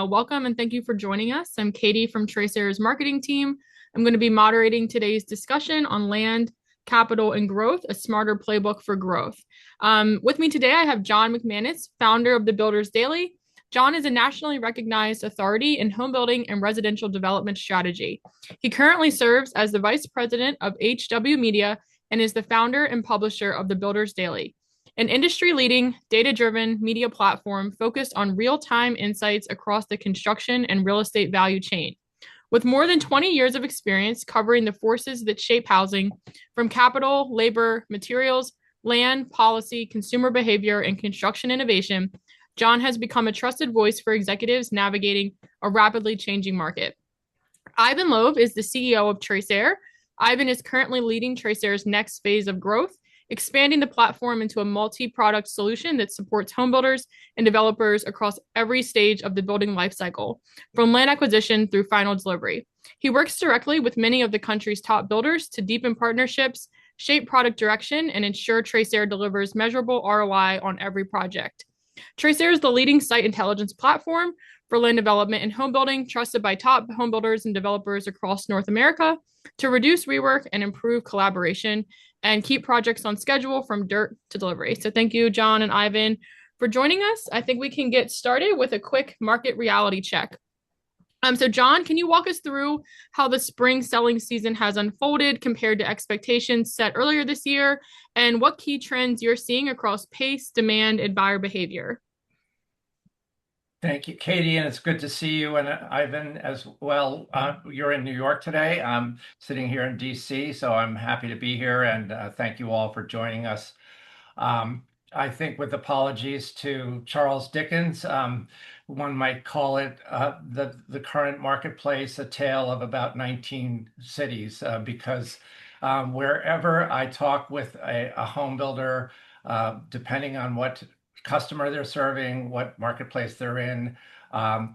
Welcome and thank you for joining us. I'm Katie from TraceAir's marketing team. I'm going to be moderating today's discussion on land, capital, and growth, a smarter playbook for growth. With me today, I have John McManus, founder of the Builders Daily. John is a nationally recognized authority in home building and residential development strategy. He currently serves as the vice president of HW Media and is the founder and publisher of the Builders Daily, an industry-leading, data-driven media platform focused on real-time insights across the construction and real estate value chain. With more than 20 years of experience covering the forces that shape housing, from capital, labor, materials, land, policy, consumer behavior, and construction innovation, John has become a trusted voice for executives navigating a rapidly changing market. Ivan Lvov is the CEO of TraceAir. Ivan is currently leading TraceAir's next phase of growth, expanding the platform into a multi-product solution that supports homebuilders and developers across every stage of the building lifecycle, from land acquisition through final delivery. He works directly with many of the country's top builders to deepen partnerships, shape product direction, and ensure TraceAir delivers measurable ROI on every project. TraceAir is the leading site intelligence platform for land development and home building, trusted by top home builders and developers across North America to reduce rework and improve collaboration and keep projects on schedule from dirt to delivery. So thank you, John and Ivan, for joining us. I think we can get started with a quick market reality check. So John, can you walk us through how the spring selling season has unfolded compared to expectations set earlier this year, and what key trends you're seeing across pace, demand, and buyer behavior? Thank you, Katie, and it's good to see you and Ivan as well. You're in New York today. I'm sitting here in DC, so I'm happy to be here, and thank you all for joining us. I think with apologies to Charles Dickens, one might call it the current marketplace a tale of about 19 cities, because wherever I talk with a home builder, depending on what customer they're serving, what marketplace they're in,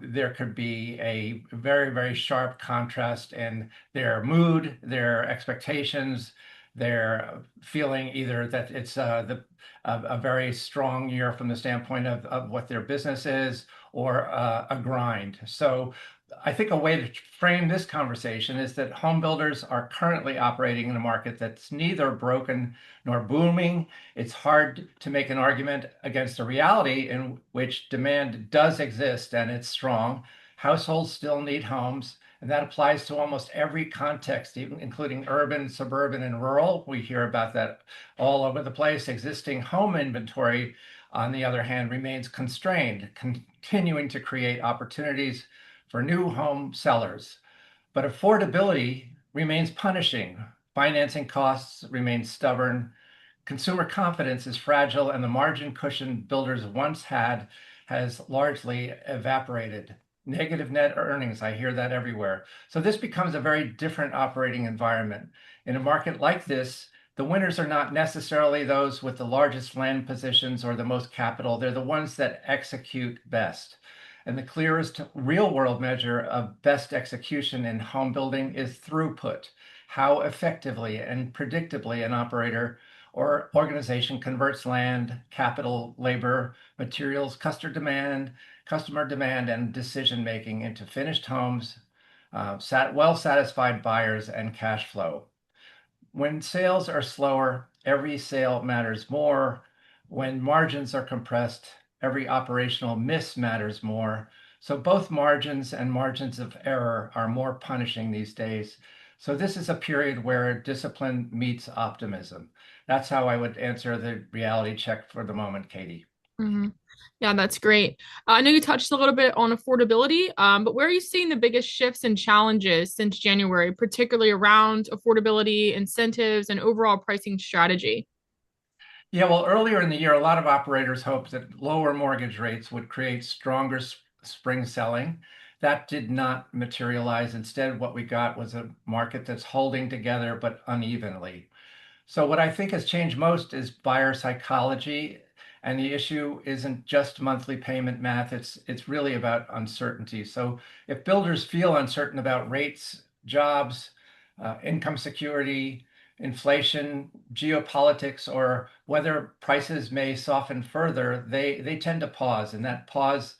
there could be a very, very sharp contrast in their mood, their expectations, their feeling either that it's a very strong year from the standpoint of what their business is, or a grind. So I think a way to frame this conversation is that home builders are currently operating in a market that's neither broken nor booming. It's hard to make an argument against a reality in which demand does exist and it's strong. Households still need homes, and that applies to almost every context, even including urban, suburban, and rural. We hear about that all over the place. Existing home inventory, on the other hand, remains constrained, continuing to create opportunities for new home sellers. But affordability remains punishing. Financing costs remain stubborn. Consumer confidence is fragile, and the margin cushion builders once had has largely evaporated. Negative net earnings, I hear that everywhere. So this becomes a very different operating environment. In a market like this, the winners are not necessarily those with the largest land positions or the most capital. They're the ones that execute best. And the clearest real-world measure of best execution in home building is throughput, how effectively and predictably an operator or organization converts land, capital, labor, materials, customer demand, and decision-making into finished homes, well-satisfied buyers, and cash flow. When sales are slower, every sale matters more. When margins are compressed, every operational miss matters more. So both margins and margins of error are more punishing these days. So this is a period where discipline meets optimism. That's how I would answer the reality check for the moment, Katie. Mm-hmm. Yeah, that's great. I know you touched a little bit on affordability, but where are you seeing the biggest shifts and challenges since January, particularly around affordability, incentives, and overall pricing strategy? Yeah, well, earlier in the year, a lot of operators hoped that lower mortgage rates would create stronger spring selling. That did not materialize. Instead, what we got was a market that's holding together but unevenly. So what I think has changed most is buyer psychology, and the issue isn't just monthly payment math. It's really about uncertainty. So if builders feel uncertain about rates, jobs, income security, inflation, geopolitics, or whether prices may soften further, they tend to pause, and that pause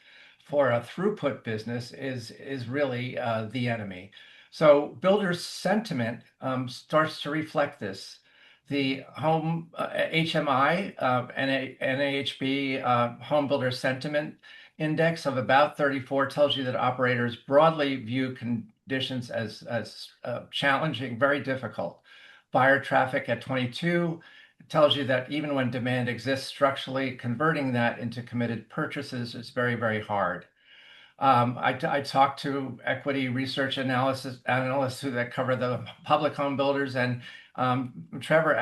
for a throughput business is really the enemy. So builder sentiment starts to reflect this. The home HMI NAHB home builder sentiment index of about 34 tells you that operators broadly view conditions as challenging, very difficult. Buyer traffic at 22 tells you that even when demand exists structurally, converting that into committed purchases is very, very hard. I talked to equity research analysts that cover the public home builders, and Trevor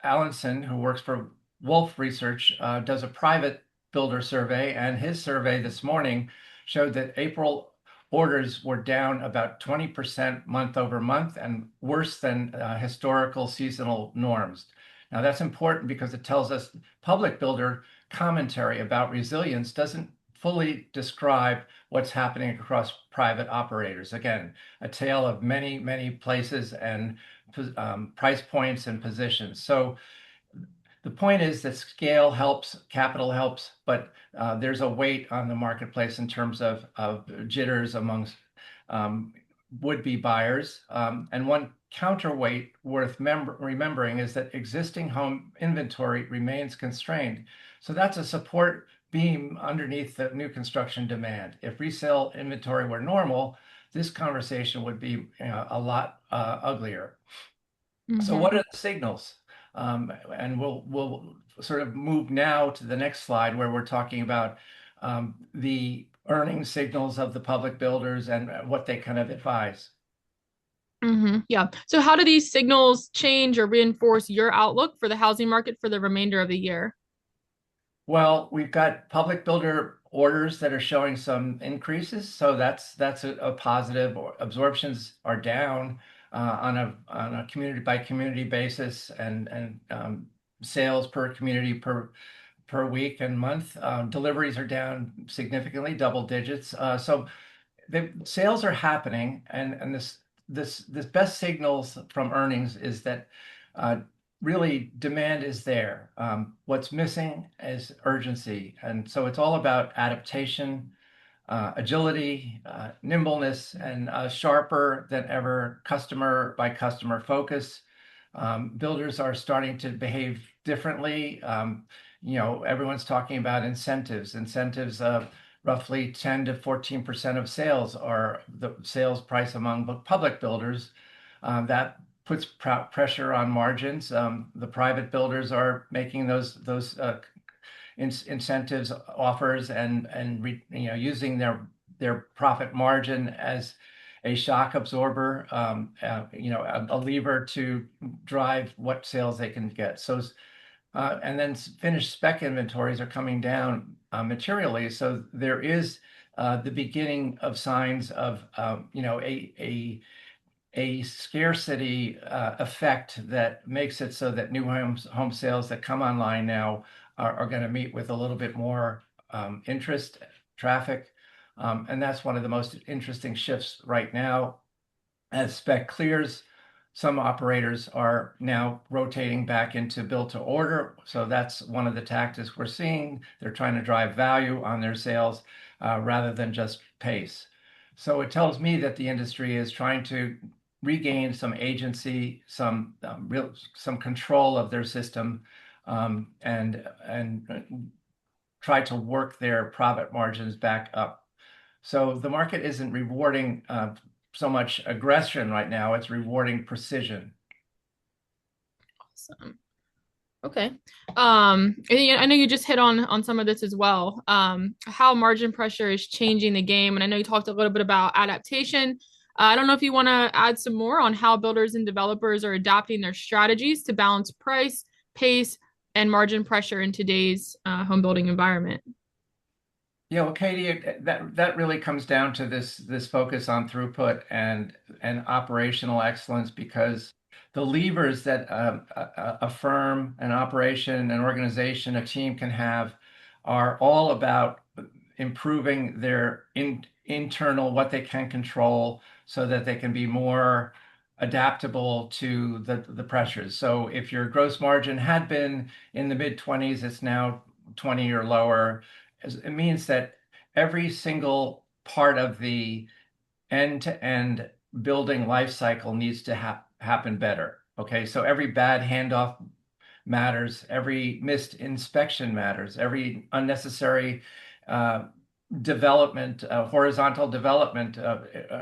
Allenson, who works for Wolf Research, does a private builder survey, and his survey this morning showed that April orders were down about 20% month over month and worse than historical seasonal norms. Now that's important because it tells us public builder commentary about resilience doesn't fully describe what's happening across private operators. Again, a tale of many, many places and price points and positions. So the point is that scale helps, capital helps, but there's a weight on the marketplace in terms of jitters amongst would-be buyers. And one counterweight worth remembering is that existing home inventory remains constrained. So that's a support beam underneath the new construction demand. If resale inventory were normal, this conversation would be a lot uglier. So what are the signals? And we'll sort of move now to the next slide where we're talking about the earnings signals of the public builders and what they kind of advise. Yeah. So how do these signals change or reinforce your outlook for the housing market for the remainder of the year? Well, we've got public builder orders that are showing some increases, so that's a positive. Absorptions are down on a community by community basis, and sales per community per week and month. Deliveries are down significantly, double digits. So the sales are happening, and this best signals from earnings is that really demand is there. What's missing is urgency, and so it's all about adaptation, agility, nimbleness, and sharper than ever customer by customer focus. Builders are starting to behave differently. Everyone's talking about incentives. Incentives of roughly 10 to 14% of sales are the sales price among public builders. That puts pressure on margins. The private builders are making those incentives offers and using their profit margin as a shock absorber, a lever to drive what sales they can get. So, and then finished spec inventories are coming down materially. So there is the beginning of signs of a scarcity effect that makes it so that new home sales that come online now are going to meet with a little bit more interest, traffic. And that's one of the most interesting shifts right now. As spec clears, some operators are now rotating back into build to order. So that's one of the tactics we're seeing. They're trying to drive value on their sales rather than just pace. So it tells me that the industry is trying to regain some agency, some control of their system, and try to work their profit margins back up. So the market isn't rewarding so much aggression right now; it's rewarding precision. Awesome. Okay. I know you just hit on some of this as well. How margin pressure is changing the game, and I know you talked a little bit about adaptation. I don't know if you want to add some more on how builders and developers are adapting their strategies to balance price, pace, and margin pressure in today's home building environment. Yeah, well, Katie, that really comes down to this focus on throughput and operational excellence because the levers that a firm, an operation, an organization, a team can have are all about improving their internal what they can control so that they can be more adaptable to the pressures. So if your gross margin had been in the mid 20s, it's now 20 or lower. It means that every single part of the end-to-end building life cycle needs to happen better. Okay, so every bad handoff matters, every missed inspection matters, every unnecessary uh, development, horizontal development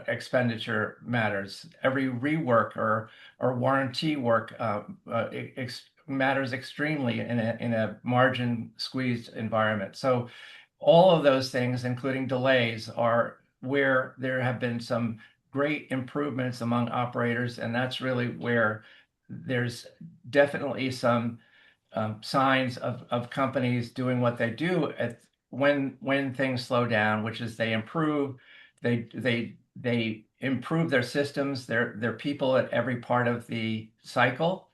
expenditure matters. Every rework or warranty work matters extremely in a margin squeezed environment. So all of those things, including delays, are where there have been some great improvements among operators, and that's really where there's definitely some signs of companies doing what they do when things slow down, which is they improve their systems, their people at every part of the cycle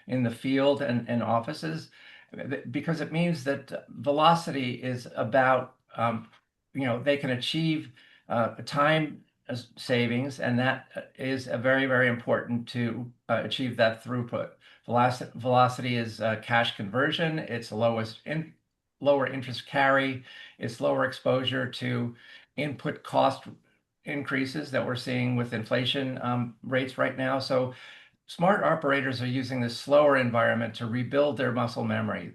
in the field and offices, because it means that velocity is about they can achieve time savings, and that is a very important to achieve that throughput. Velocity is cash conversion. It's lower interest carry. It's lower exposure to input cost increases that we're seeing with inflation rates right now. So smart operators are using this slower environment to rebuild their muscle memory,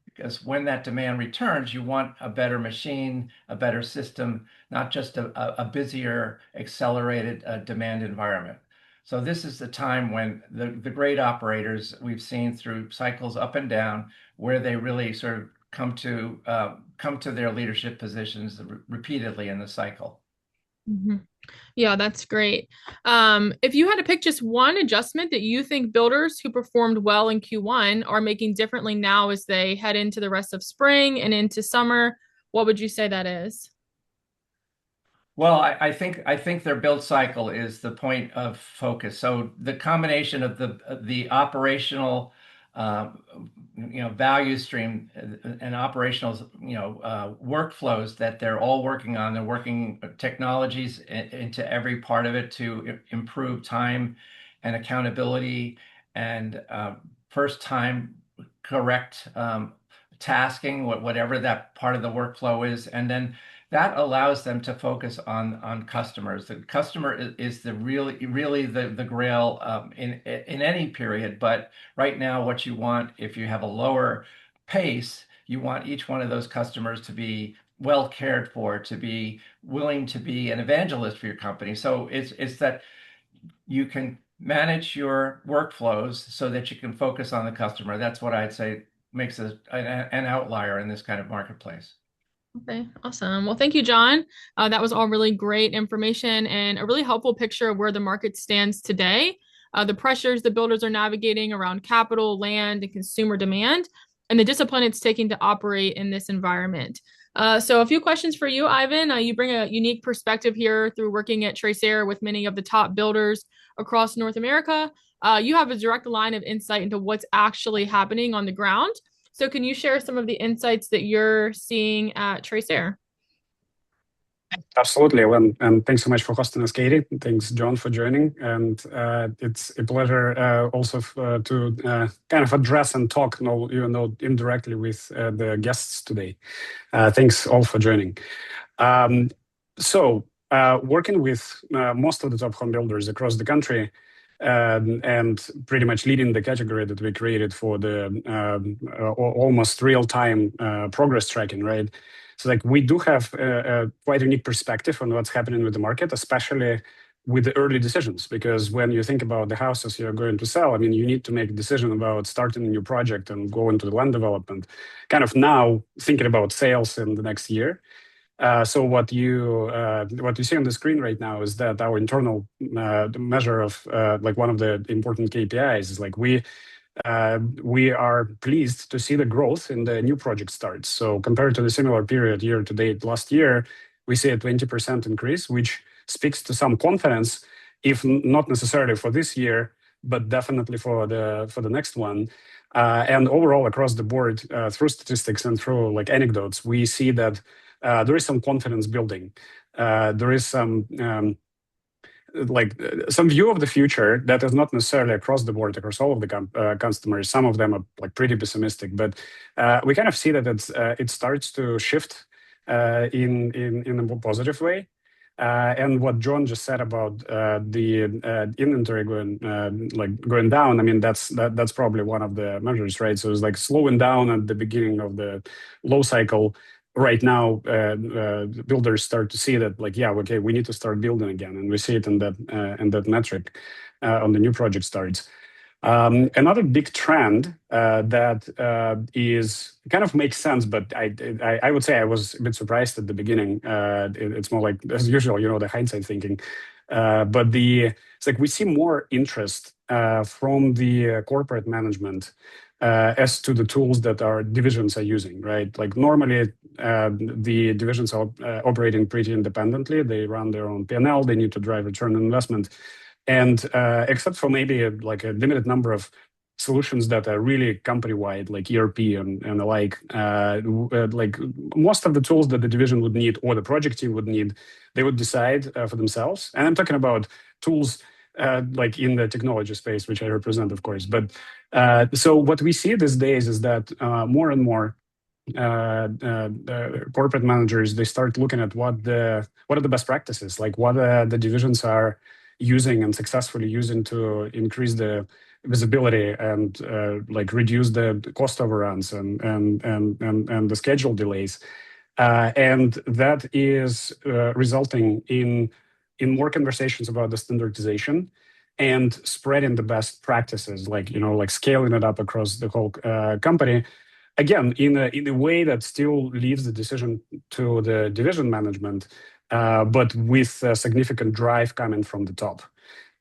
because when that demand returns, you want a better machine, a better system, not just a busier, accelerated demand environment. So this is the time when the great operators we've seen through cycles up and down, where they really sort of come to their leadership positions repeatedly in the cycle. Mhm. Yeah, that's great. If you had to pick just one adjustment that you think builders who performed well in Q1 are making differently now as they head into the rest of spring and into summer, what would you say that is? Well, I think their build cycle is the point of focus. So the combination of the operational, uh, value stream and operational, workflows that they're all working on. They're working technologies into every part of it to improve time and accountability and first time correct tasking, whatever that part of the workflow is, and then that allows them to focus on customers. The customer is the really the grail in any period. But right now, what you want, if you have a lower pace, you want each one of those customers to be well cared for, to be willing to be an evangelist for your company. So it's that you can manage your workflows so that you can focus on the customer. That's what I'd say makes an outlier in this kind of marketplace. Okay, awesome. Well, thank you, John. That was all really great information and a really helpful picture of where the market stands today, the pressures the builders are navigating around capital, land, and consumer demand, and the discipline it's taking to operate in this environment. So, a few questions for you, Ivan. You bring a unique perspective here through working at TraceAir with many of the top builders across North America. You have a direct line of insight into what's actually happening on the ground. So can you share some of the insights that you're seeing at TraceAir? Absolutely. Well, and thanks so much for hosting us, Katie. Thanks, John, for joining. And it's a pleasure also to kind of address and talk, even though indirectly, with the guests today. Thanks all for joining. Working with most of the top home builders across the country, and pretty much leading the category that we created for the almost real-time progress tracking, right? So like we do have a quite unique perspective on what's happening with the market, especially with the early decisions, because when you think about the houses you're going to sell, I mean, you need to make a decision about starting a new project and go into the land development, kind of now thinking about sales in the next year. So what you see on the screen right now is that our internal measure of like one of the important KPIs is like we are pleased to see the growth in the new project starts. So compared to the similar period year to date last year, we see a 20% increase, which speaks to some confidence, if not necessarily for this year, but definitely for the next one. And overall, across the board, through statistics and through like anecdotes, we see that there is some confidence building. There is some some view of the future that is not necessarily across the board, across all of the customers. Some of them are like pretty pessimistic, but we kind of see that it starts to shift in a more positive way. And what John just said about the inventory going down, I mean, that's probably one of the measures, right? So it's like slowing down at the beginning of the low cycle. Right now, builders start to see that, like, yeah, okay, we need to start building again, and we see it in that metric on the new project starts. Another big trend that is kind of makes sense, but I would say I was a bit surprised at the beginning. It's more like, as usual, the hindsight thinking. But it's like we see more interest from the corporate management as to the tools that our divisions are using, right? Like normally, the divisions are operating pretty independently. They run their own P&L. They need to drive return on investment. And except for maybe a limited number of solutions that are really company-wide, like ERP and the like most of the tools that the division would need or the project team would need, they would decide for themselves. And I'm talking about tools like in the technology space, which I represent, of course. But so what we see these days is that more and more corporate managers, they start looking at what are the best practices, like what the divisions are using and successfully using to increase the visibility and reduce the cost overruns and the schedule delays, and that is resulting in more conversations about the standardization and spreading the best practices, like scaling it up across the whole company. Again, in a way that still leaves the decision to the division management, but with a significant drive coming from the top.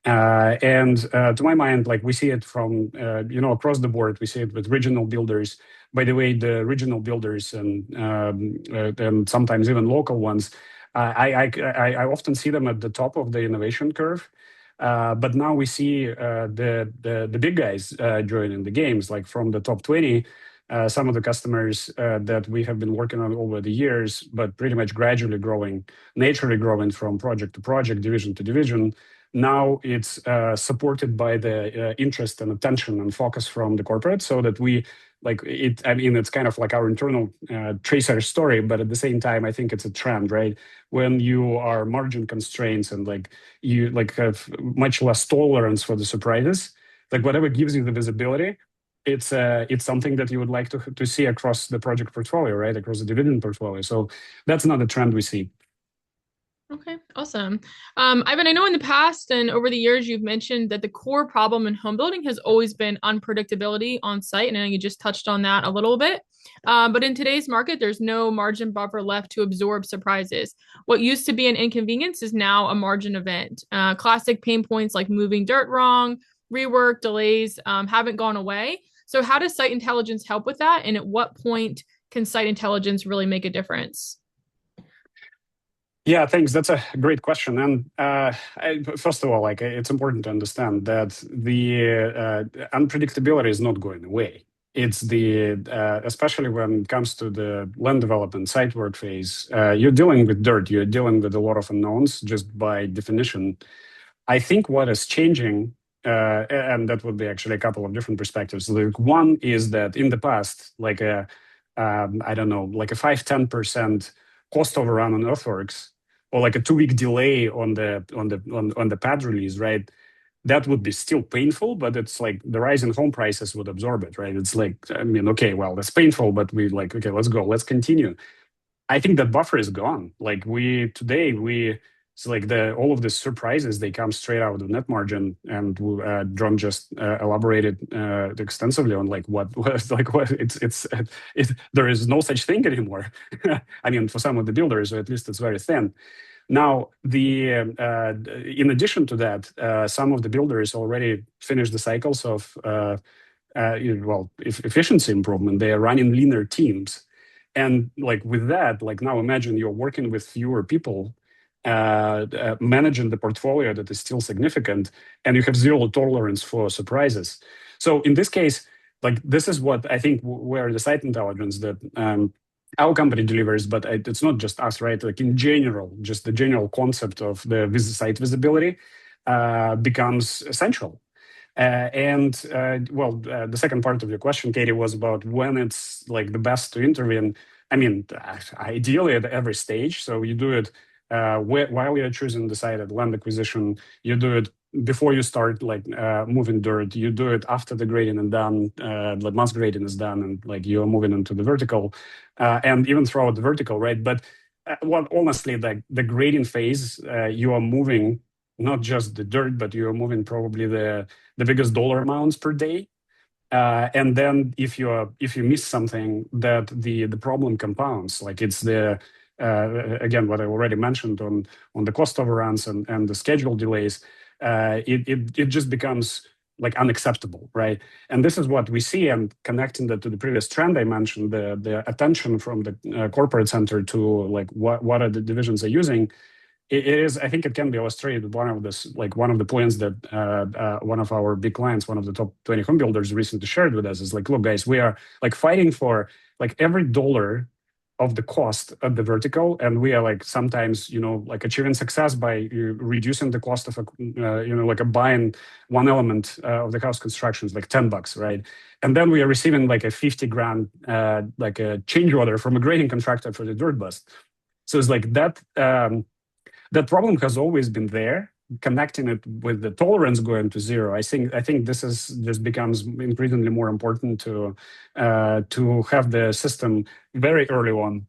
And to my mind, like we see it from across the board. We see it with regional builders. By the way, the regional builders and sometimes even local ones, I often see them at the top of the innovation curve. But now we see the big guys joining the games, like from the top 20. Some of the customers that we have been working on over the years, but pretty much gradually growing, naturally growing from project to project, division to division. Now it's supported by the interest and attention and focus from the corporate, so that we it's kind of like our internal TraceAir story, but at the same time, I think it's a trend, right? When you are margin constraints and you have much less tolerance for the surprises, like whatever gives you the visibility, it's something that you would like to see across the project portfolio, right? Across the dividend portfolio. So that's another trend we see. Okay, awesome. Ivan, I know in the past and over the years, you've mentioned that the core problem in home building has always been unpredictability on site. And I know you just touched on that a little bit. But in today's market, there's no margin buffer left to absorb surprises. What used to be an inconvenience is now a margin event. Classic pain points like moving dirt wrong, rework, delays haven't gone away. So how does site intelligence help with that? And at what point can site intelligence really make a difference? Yeah, thanks. That's a great question. And first of all, it's important to understand that the unpredictability is not going away. It's especially when it comes to the land development site work phase, you're dealing with dirt, you're dealing with a lot of unknowns just by definition. I think what is changing, and that would be actually a couple of different perspectives. Like one is that in the past, I don't know, like a 5-10% cost overrun on earthworks, or like a 2-week delay on the pad release, right? That would be still painful, but it's like the rise in home prices would absorb it, right? It's like, I mean, okay, well, that's painful, but okay, let's go, let's continue. I think that buffer is gone. It's like all of the surprises, they come straight out of net margin, and John just elaborated extensively on there is no such thing anymore. I mean, for some of the builders, or at least it's very thin. Now, in addition to that, some of the builders already finished the cycles of efficiency improvement. They are running leaner teams, and with that, now imagine you're working with fewer people, managing the portfolio that is still significant, and you have zero tolerance for surprises. So in this case, this is what I think where the site intelligence that our company delivers, but it's not just us, right? Like in general, just the general concept of the site visibility becomes essential. The second part of your question, Katie, was about when it's the best to intervene. I mean, ideally at every stage. So you do it while you're choosing the site at land acquisition. You do it before you start like moving dirt. You do it after the grading is done, like once grading is done, and like you're moving into the vertical, and even throughout the vertical, right? But well, honestly, like the grading phase, you are moving not just the dirt, but you are moving probably the biggest dollar amounts per day. And then if you miss something, that the problem compounds. Like it's the again what I already mentioned on the cost overruns and the schedule delays. It just becomes like unacceptable, right? And this is what we see. And connecting that to the previous trend I mentioned, the attention from the corporate center to like what are the divisions are using. It is, I think it can be illustrated. One of the points that one of our big clients, one of the top 20 home builders recently shared with us is like, look, guys, we are like fighting for like every dollar of the cost at the vertical, and we are like sometimes like achieving success by reducing the cost of like a buying one element of the house construction is like $10, right? And then we are receiving like a 50 grand like a change order from a grading contractor for the dirt bust. So it's like that. That problem has always been there. Connecting it with the tolerance going to zero, I think this is just becomes increasingly more important to have the system very early on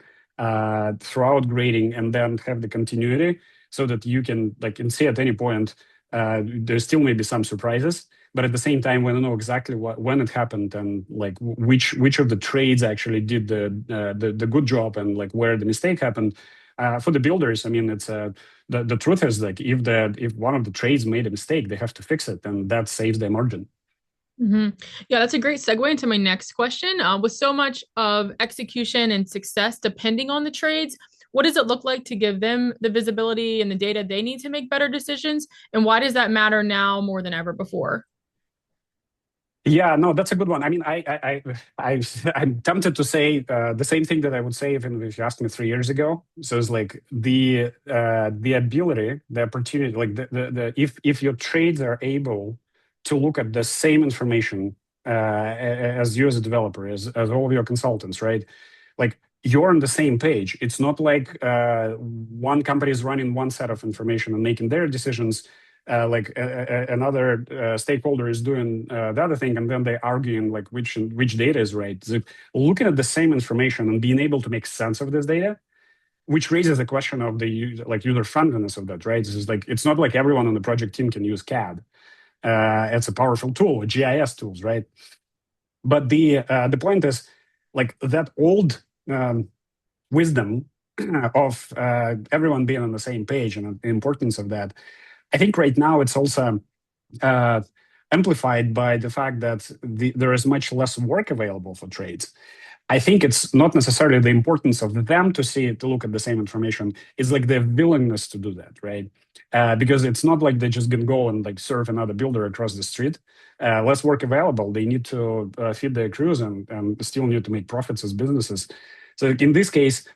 throughout grading, and then have the continuity so that you can like and see at any point there still may be some surprises, but at the same time we don't know exactly when it happened and like which of the trades actually did the good job and like where the mistake happened. For the builders, I mean, it's the truth is like if one of the trades made a mistake, they have to fix it, and that saves their margin. Mm-hmm. Yeah, that's a great segue into my next question. With so much of execution and success depending on the trades, what does it look like to give them the visibility and the data they need to make better decisions? And why does that matter now more than ever before? Yeah, no, that's a good one. I mean, I'm tempted to say the same thing that I would say even if you asked me 3 years ago. So it's like the ability, the opportunity, like if your trades are able to look at the same information as you as a developer, as all of your consultants, right? Like you're on the same page. It's not like one company is running one set of information and making their decisions. Like another stakeholder is doing the other thing, and then they're arguing like which data is right. So looking at the same information and being able to make sense of this data, which raises the question of the user friendliness of that, right? This is like it's not like everyone on the project team can use CAD. It's a powerful tool, GIS tools, right? But the point is like that old wisdom of everyone being on the same page and the importance of that. I think right now it's also amplified by the fact that there is much less work available for trades. I think it's not necessarily the importance of them to look at the same information. It's like their willingness to do that, right? Because it's not like they just can go and like serve another builder across the street. Less work available. They need to feed their crews and still need to make profits as businesses. So in this case,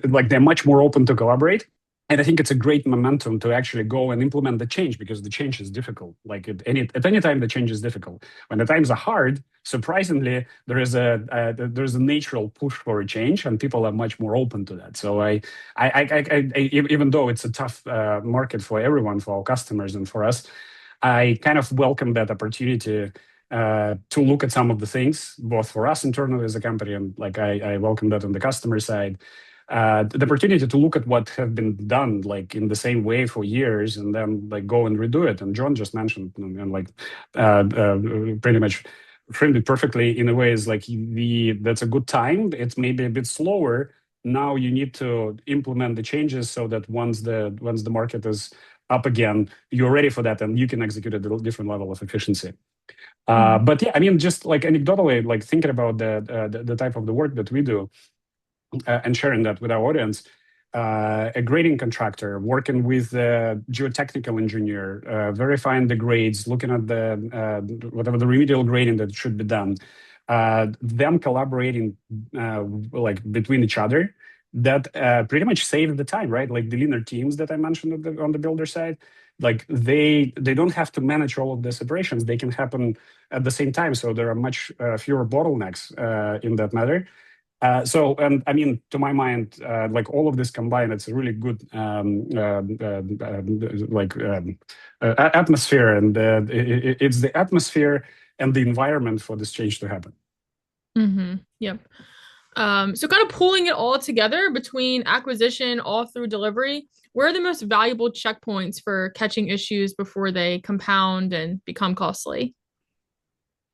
like they're much more open to collaborate. And I think it's a great momentum to actually go and implement the change because the change is difficult. Like at any time, the change is difficult. When the times are hard, surprisingly, there is a natural push for a change, and people are much more open to that. So I even though it's a tough market for everyone, for our customers and for us, I kind of welcome that opportunity to look at some of the things, both for us internally as a company, and like I welcome that on the customer side. The opportunity to look at what have been done like in the same way for years and then like go and redo it. And John just mentioned and like pretty much framed it perfectly in a way is like that's a good time. It's maybe a bit slower. Now you need to implement the changes so that once the market is up again, you're ready for that and you can execute at a different level of efficiency. But yeah, I mean, just like anecdotally, like thinking about the type of the work that we do, and sharing that with our audience, a grading contractor working with a geotechnical engineer, verifying the grades, looking at the whatever the remedial grading that should be done, them collaborating like between each other, that pretty much saved the time, right? Like the leaner teams that I mentioned on the builder side, like they don't have to manage all of the separations; they can happen at the same time. So there are much fewer bottlenecks in that matter. And I mean, to my mind, like all of this combined, it's a really good atmosphere, and it's the atmosphere and the environment for this change to happen. Yep. So kind of pulling it all together between acquisition all through delivery, where are the most valuable checkpoints for catching issues before they compound and become costly?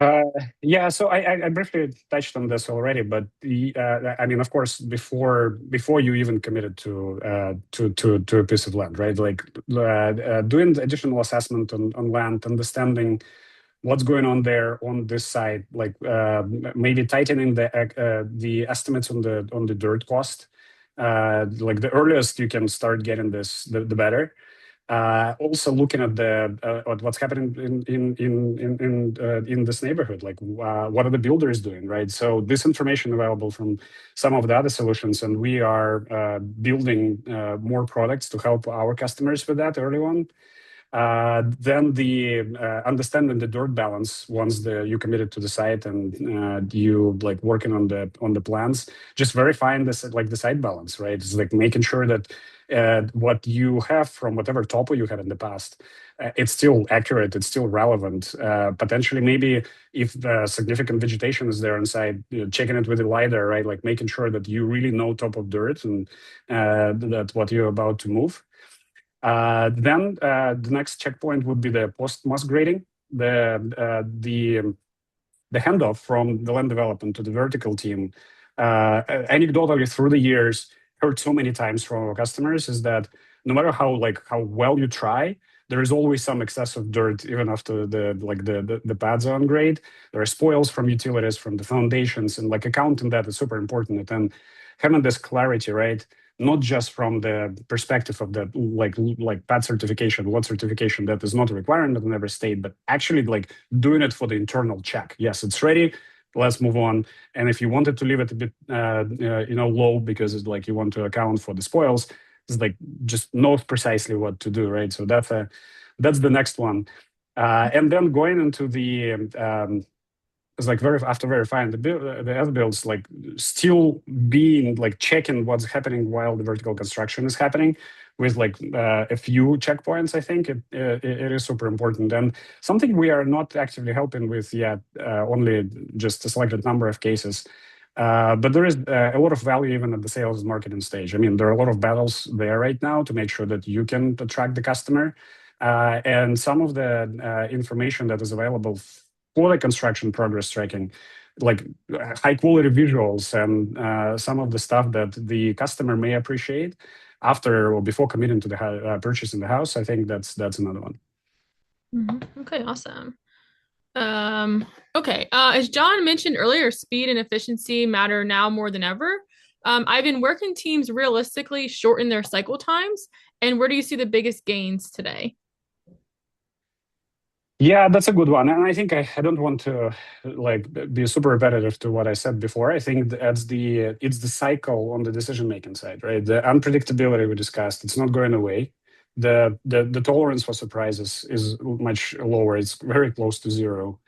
Uh, yeah, so I briefly touched on this already, but I mean, of course, before you even committed to a piece of land, right? Like doing the additional assessment on land, understanding what's going on there on this side, like maybe tightening the estimates on the dirt cost. Like the earliest you can start getting this, the better. Also looking at at what's happening in this neighborhood, like what are the builders doing, right? So this information available from some of the other solutions, and we are building more products to help our customers with that early on. Then the understanding the dirt balance once you committed to the site and you like working on the plans, just verifying this like the site balance, right? It's like making sure that what you have from whatever topo you had in the past, it's still accurate, it's still relevant. Potentially, maybe if the significant vegetation is there inside, checking it with the lidar, right? Like making sure that you really know top of dirt and that what you're about to move. Then the next checkpoint would be the post-mass grading, the handoff from the land development to the vertical team. Anecdotally, through the years, heard so many times from our customers is that no matter how well you try, there is always some excess of dirt even after the pads are on grade. There are spoils from utilities, from the foundations, and like accounting that is super important. And having this clarity, right? Not just from the perspective of the like pad certification, what certification that is not a requirement in every state, but actually like doing it for the internal check. Yes, it's ready. Let's move on. And if you wanted to leave it a bit, low because it's like you want to account for the spoils, it's like just knows precisely what to do, right? So that's the next one. And then going into the it's like after verifying the as builds, like still being like checking what's happening while the vertical construction is happening with like a few checkpoints. I think it is super important, and something we are not actively helping with yet, only just a selected number of cases. But there is a lot of value even at the sales and marketing stage. I mean, there are a lot of battles there right now to make sure that you can attract the customer. And some of the information that is available for the construction progress tracking, like high quality visuals and some of the stuff that the customer may appreciate after or before committing to the purchase in the house. I think that's another one. Okay, awesome. Okay. As John mentioned earlier, speed and efficiency matter now more than ever. Ivan, where can teams realistically shorten their cycle times, and where do you see the biggest gains today? Yeah, that's a good one. And I think I don't want to like be super repetitive to what I said before. I think it's the cycle on the decision making side, right? The unpredictability we discussed, it's not going away. The tolerance for surprises is much lower. It's very close to zero.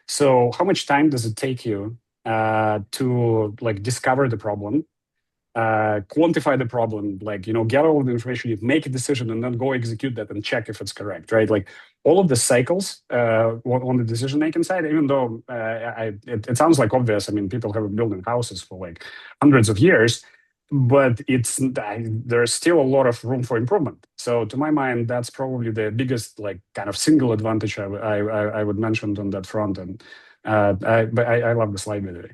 So how much time does it take you to like discover the problem, quantify the problem, like, get all of the information, you make a decision and then go execute that and check if it's correct, right? Like all of the cycles on the decision making side, even though it sounds like obvious. I mean, people have been building houses for like hundreds of years, but there's still a lot of room for improvement. So to my mind, that's probably the biggest like kind of single advantage I would mention on that front. And but I love the slide, by the way.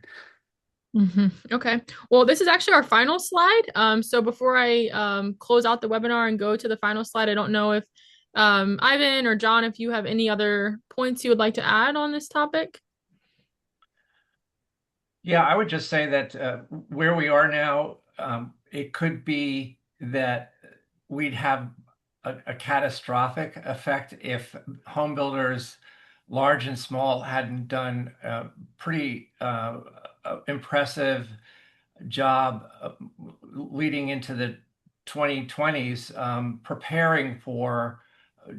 Okay. Well, this is actually our final slide. So before I close out the webinar and go to the final slide, I don't know if Ivan or John, if you have any other points you would like to add on this topic. Yeah, I would just say that where we are now, it could be that we'd have a catastrophic effect if home builders, large and small, hadn't done a pretty impressive job leading into the 2020s, preparing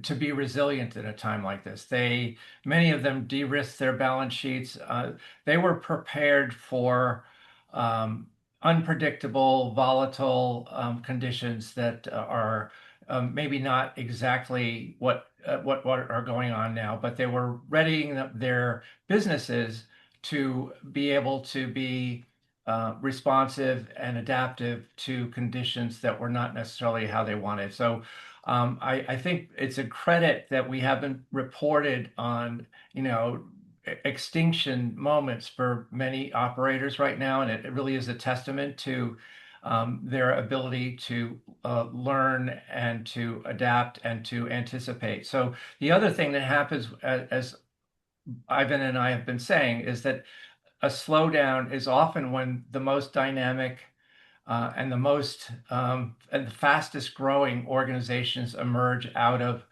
to be resilient in a time like this. Many of them de-risked their balance sheets. They were prepared for unpredictable, volatile conditions that are maybe not exactly what are going on now, but they were readying their businesses to be able to be responsive and adaptive to conditions that were not necessarily how they wanted. So I think it's a credit that we haven't reported on, extinction moments for many operators right now, and it really is a testament to their ability to learn and to adapt and to anticipate. So the other thing that happens, as Ivan and I have been saying, is that a slowdown is often when the most dynamic and the most and the fastest growing organizations emerge out of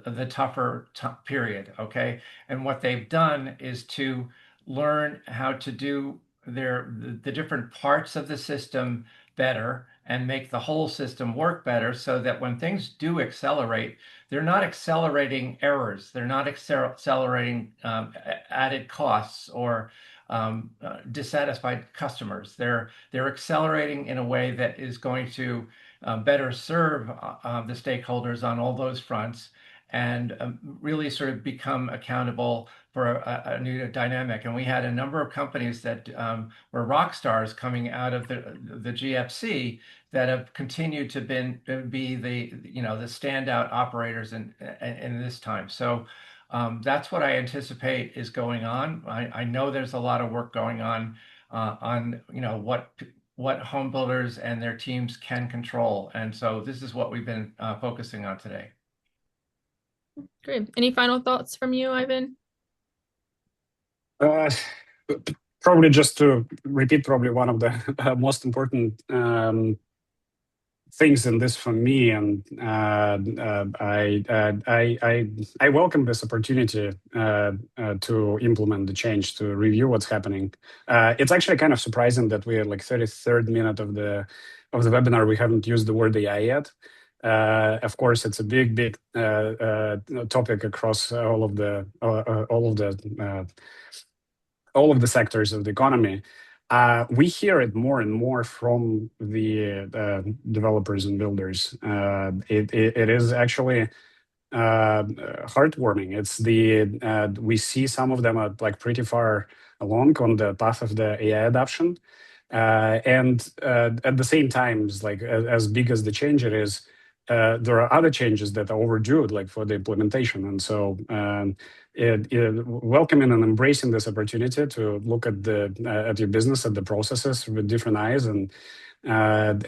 the tougher period. Okay, and what they've done is to learn how to do the different parts of the system better and make the whole system work better, so that when things do accelerate, they're not accelerating errors, they're not accelerating added costs or dissatisfied customers. They're accelerating in a way that is going to better serve the stakeholders on all those fronts, and really sort of become accountable for a new dynamic. And we had a number of companies that were rock stars coming out of the GFC that have continued to be the standout operators in this time. So that's what I anticipate is going on. I know there's a lot of work going on what home builders and their teams can control, and so this is what we've been focusing on today. Great. Any final thoughts from you, Ivan? Uh, Probably just to repeat, probably one of the most important things in this for me, and I welcome this opportunity to implement the change, to review what's happening. It's actually kind of surprising that we're like 33rd minute of the webinar. We haven't used the word AI yet. Of course, it's a big topic across all of the sectors of the economy. We hear it more and more from the developers and builders. It is actually heartwarming. We see some of them are like pretty far along on the path of the AI adoption, and at the same time, like as big as the change it is, there are other changes that are overdue, like for the implementation. And so, welcoming and embracing this opportunity to look at your business, at the processes with different eyes, and have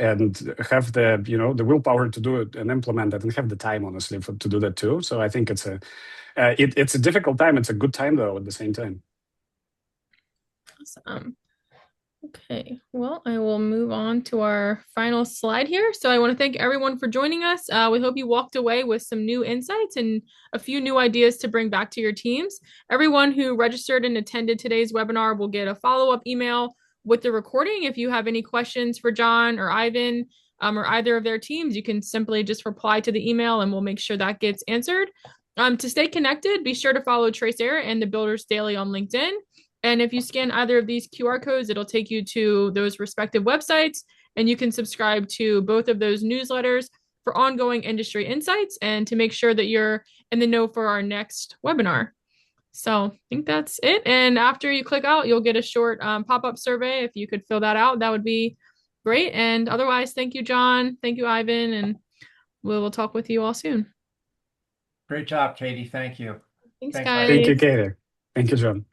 the willpower to do it and implement it, and have the time, honestly, to do that too. So I think it's a difficult time. It's a good time though at the same time. Awesome. Okay, well, I will move on to our final slide here. So I want to thank everyone for joining us. We hope you walked away with some new insights and a few new ideas to bring back to your teams. Everyone who registered and attended today's webinar will get a follow-up email with the recording. If you have any questions for John or Ivan or either of their teams, you can simply just reply to the email and we'll make sure that gets answered. To stay connected, be sure to follow TraceAir and the Builders Daily on LinkedIn. And if you scan either of these QR codes, it'll take you to those respective websites, and you can subscribe to both of those newsletters for ongoing industry insights and to make sure that you're in the know for our next webinar. So I think that's it. And after you click out, you'll get a short pop-up survey. If you could fill that out, that would be great. And otherwise, thank you, John. Thank you, Ivan. And we will talk with you all soon. Great job, Katie. Thank you. Thanks, Thanks, guys. Thank you, Katie. Thank you, John.